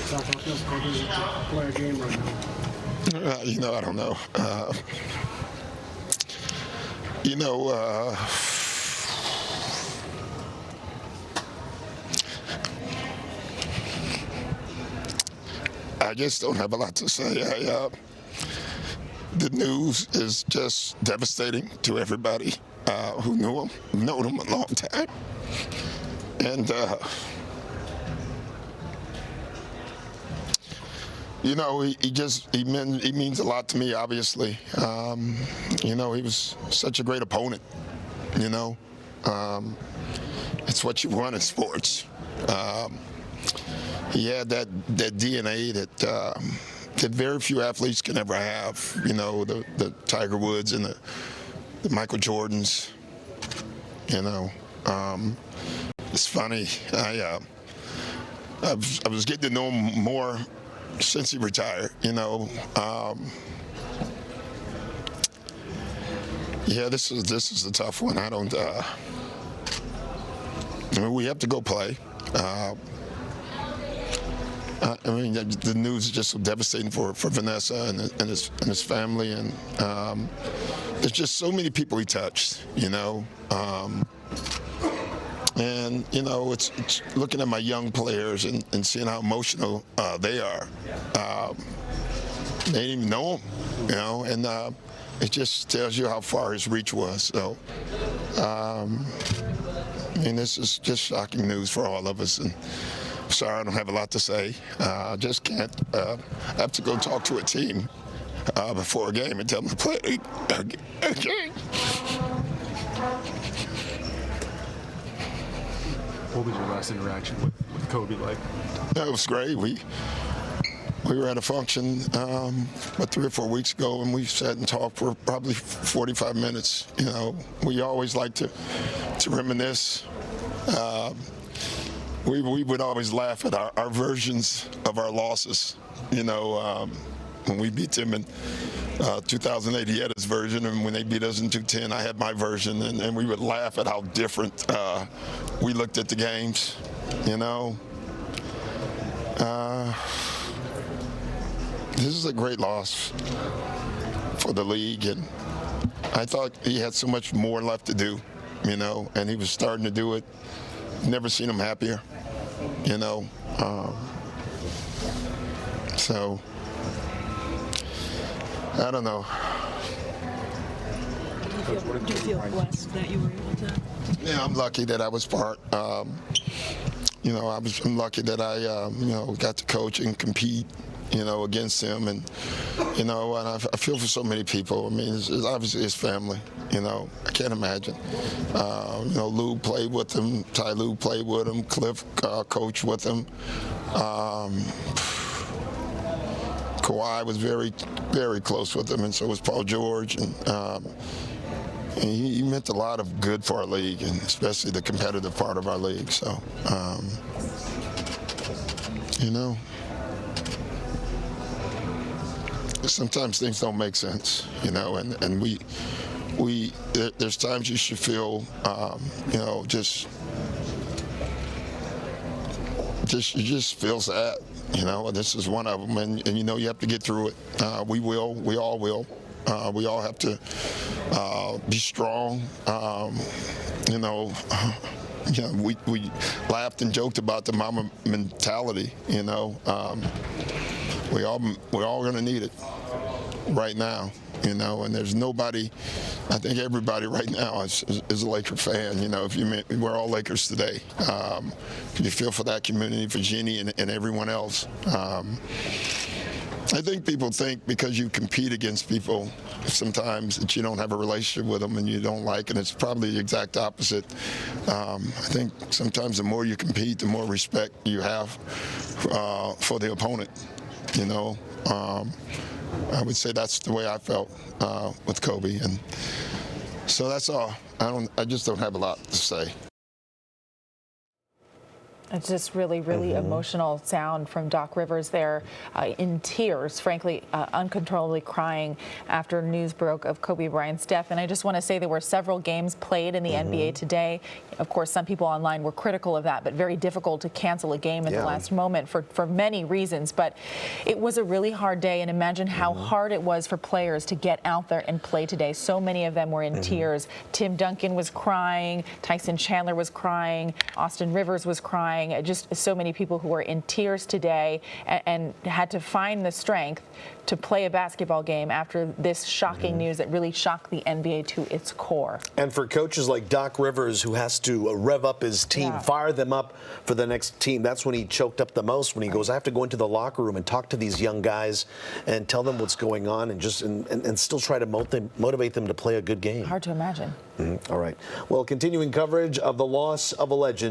How it feels to play a game right now? I don't know. You know, I just don't have a lot to say. The news is just devastating to everybody who knew him, known him a long time. And, you know, he means a lot to me, obviously. You know, he was such a great opponent, you know. It's what you want in sports. He had that DNA that very few athletes can ever have. You know, the Tiger Woods and the Michael Jordans. You know, it's funny. I was getting to know him more since he retired. You know, yeah, this is a tough one. I mean, we have to go play. I mean, the news is just so devastating for Vanessa and his family, and there's just so many people he touched, you know. And you know, it's looking at my young players and seeing how emotional they are. They didn't even know him, you know, and it just tells you how far his reach was. So, I mean, this is just shocking news for all of us. And sorry, I don't have a lot to say. I just can't. I have to go talk to a team before a game and tell them to play a game. What was your last interaction with Kobe like? It was great. We were at a function about 3 or 4 weeks ago, and we sat and talked for probably 45 minutes. You know, we always like to reminisce. We would always laugh at our versions of our losses. You know, when we beat them in 2008, he had his version, and when they beat us in 2010, I had my version, and we would laugh at how different we looked at the games. You know, this is a great loss for the league, and I thought he had so much more left to do. You know, and he was starting to do it. Never seen him happier, you know. So, I don't know. Do you feel blessed that you were able to? Yeah, I'm lucky that I was part. You know, I'm lucky that I, you know, got to coach and compete, you know, against him, and you know, and I feel for so many people. I mean, it's obviously his family. You know, I can't imagine. You know, Lou played with him. Ty Lue played with him. Cliff coached with him. Kawhi was very, very close with him, and so was Paul George. And he meant a lot of good for our league, and especially the competitive part of our league. So, you know, sometimes things don't make sense, you know, and there's times you should feel, you know, you just feel sad, you know, and this is one of them, and you know, you have to get through it. We all will. We all have to be strong. You know, we laughed and joked about the mama mentality, you know. We're all going to need it right now, you know, and there's nobody. I think everybody right now is a Laker fan. You know, we're all Lakers today. You feel for that community, for Jeannie and everyone else. I think people think because you compete against people sometimes that you don't have a relationship with them and you don't like, and it's probably the exact opposite. I think sometimes the more you compete, the more respect you have for the opponent. You know, I would say that's the way I felt with Kobe, and so that's all. I just don't have a lot to say. It's just really, really emotional sound from Doc Rivers there, in tears, frankly, uncontrollably crying after news broke of Kobe Bryant's death. And I just want to say there were several games played in the NBA today. Of course, some people online were critical of that, but very difficult to cancel a game in the last moment for many reasons. But it was a really hard day, and imagine how hard it was for players to get out there and play today. So many of them were in tears. Tim Duncan was crying, Tyson Chandler was crying, Austin Rivers was crying. Just so many people who were in tears today and had to find the strength to play a basketball game after this shocking news that really shocked the NBA to its core. And for coaches like Doc Rivers, who has to rev up his team, fire them up for the next team, that's when he choked up the most, when he goes, I have to go into the locker room and talk to these young guys and tell them what's going on and just and still try to motivate them to play a good game. Hard to imagine. All right. Well, continuing coverage of the loss of a legend.